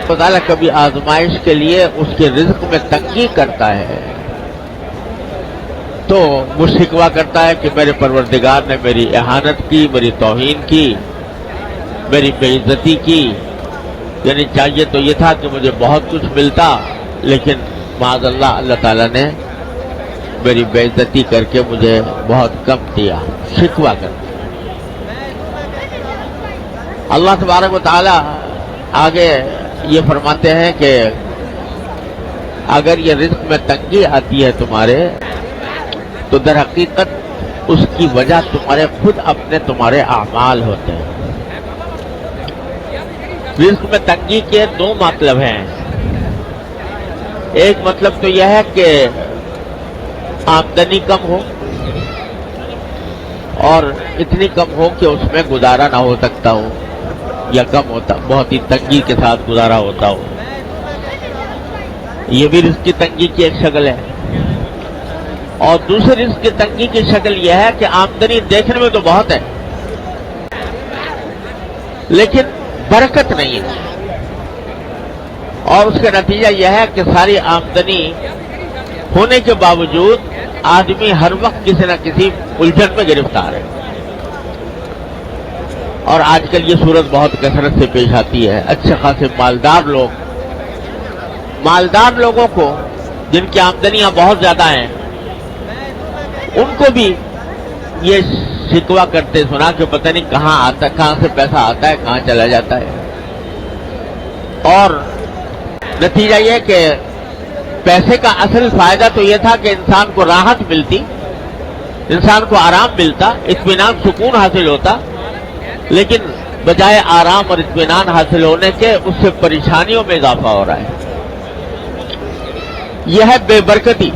اللہ تعالیٰ کبھی آزمائش کے لیے اس کے رزق میں تنگی کرتا ہے تو وہ شکوہ کرتا ہے کہ میرے پروردگار نے میری اہانت کی، میری توہین کی، میری بے عزتی کی، یعنی چاہیے تو یہ تھا کہ مجھے بہت کچھ ملتا، لیکن معاذ اللہ اللہ تعالیٰ نے میری بے عزتی کر کے مجھے بہت کم دیا، شکوہ کرتا۔ اللہ تبارک و تعالی آگے یہ فرماتے ہیں کہ اگر یہ رزق میں تنگی آتی ہے تمہارے تو در حقیقت اس کی وجہ تمہارے اعمال ہوتے ہیں۔ رزق میں تنگی کے دو مطلب ہیں۔ ایک مطلب تو یہ ہے کہ آمدنی کم ہو اور اتنی کم ہو کہ اس میں گزارا نہ ہو سکتا ہو، یا کم ہوتا، بہت ہی تنگی کے ساتھ گزارا ہوتا ہو، یہ بھی رزق کی تنگی کی ایک شکل ہے۔ اور دوسری رزق کی تنگی کی شکل یہ ہے کہ آمدنی دیکھنے میں تو بہت ہے لیکن برکت نہیں ہے، اور اس کا نتیجہ یہ ہے کہ ساری آمدنی ہونے کے باوجود آدمی ہر وقت کسی نہ کسی الجھن میں گرفتار ہے۔ اور آج کل یہ صورت بہت کثرت سے پیش آتی ہے۔ اچھے خاصے مالدار لوگوں کو جن کی آمدنیاں بہت زیادہ ہیں، ان کو بھی یہ شکوہ کرتے سنا کہ پتہ نہیں کہاں سے پیسہ آتا ہے، کہاں چلا جاتا ہے، اور نتیجہ یہ کہ پیسے کا اصل فائدہ تو یہ تھا کہ انسان کو راحت ملتی، انسان کو آرام ملتا، اطمینان سکون حاصل ہوتا، لیکن بجائے آرام اور اطمینان حاصل ہونے کے اس سے پریشانیوں میں اضافہ ہو رہا ہے۔ یہ ہے بے برکتی۔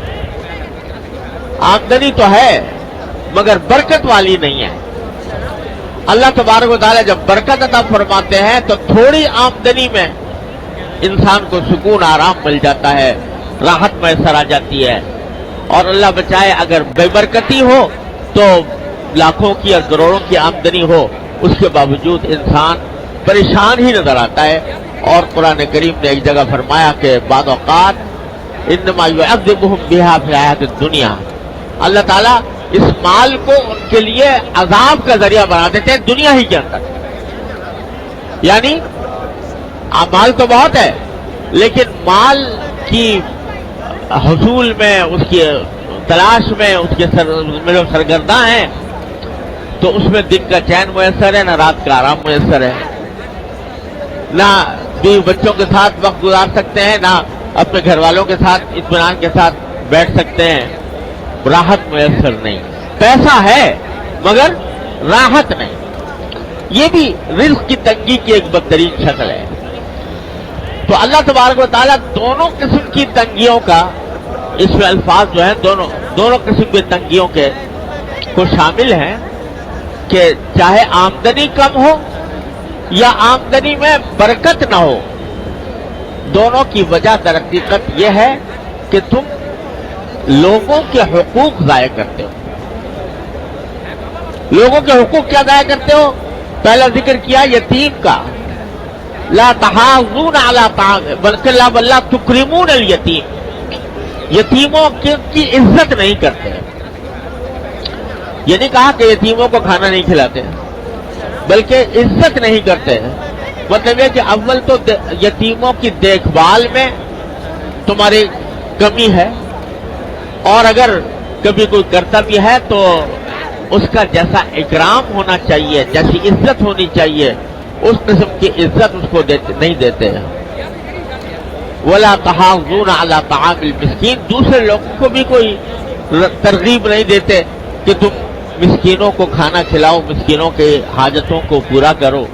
آمدنی تو ہے مگر برکت والی نہیں ہے۔ اللہ تبارک و تعالیٰ جب برکت عطا فرماتے ہیں تو تھوڑی آمدنی میں انسان کو سکون آرام مل جاتا ہے، راحت میسر آ جاتی ہے، اور اللہ بچائے اگر بے برکتی ہو تو لاکھوں کی اور کروڑوں کی آمدنی ہو، اس کے باوجود انسان پریشان ہی نظر آتا ہے۔ اور قرآن کریم نے ایک جگہ فرمایا کہ بعض اوقات انما یعذبہم بہا فی الحیاۃ الدنیا، اللہ تعالیٰ اس مال کو ان کے لیے عذاب کا ذریعہ بنا دیتے ہیں دنیا ہی کے اندر۔ یعنی مال تو بہت ہے لیکن مال کی حصول میں، اس کی تلاش میں، اس کے جو سرگرداں ہیں، تو اس میں دن کا چین میسر ہے، نہ رات کا آرام میسر ہے، نہ بیوی بچوں کے ساتھ وقت گزار سکتے ہیں، نہ اپنے گھر والوں کے ساتھ اطمینان کے ساتھ بیٹھ سکتے ہیں، راحت میسر نہیں۔ پیسہ ہے مگر راحت نہیں۔ یہ بھی رزق کی تنگی کی ایک بدترین شکل ہے۔ تو اللہ تبارک و تعالیٰ دونوں قسم کی تنگیوں کا، اس میں الفاظ جو ہیں دونوں قسم کی تنگیوں کے کو شامل ہیں کہ چاہے آمدنی کم ہو یا آمدنی میں برکت نہ ہو، دونوں کی وجہ در حقیقت یہ ہے کہ تم لوگوں کے حقوق ضائع کرتے ہو۔ لوگوں کے حقوق کیا ضائع کرتے ہو؟ پہلا ذکر کیا یتیم کا، لا تحاضون علی طعام بلکہ لا تکرمون الیتیم، یتیموں کی عزت نہیں کرتے۔ یہ نہیں کہا کہ یتیموں کو کھانا نہیں کھلاتے، بلکہ عزت نہیں کرتے۔ مطلب یہ کہ اول تو یتیموں کی دیکھ بھال میں تمہاری کمی ہے، اور اگر کبھی کوئی کرتا بھی ہے تو اس کا جیسا اکرام ہونا چاہیے، جیسی عزت ہونی چاہیے، اس قسم کی عزت اس کو نہیں دیتے ہیں۔ وَلَا تَحَاضُونَ عَلَىٰ طَعَامِ الْمِسْكِينِ، دوسرے لوگوں کو بھی کوئی ترغیب نہیں دیتے کہ تم مسکینوں کو کھانا کھلاؤ، مسکینوں کے حاجتوں کو پورا کرو۔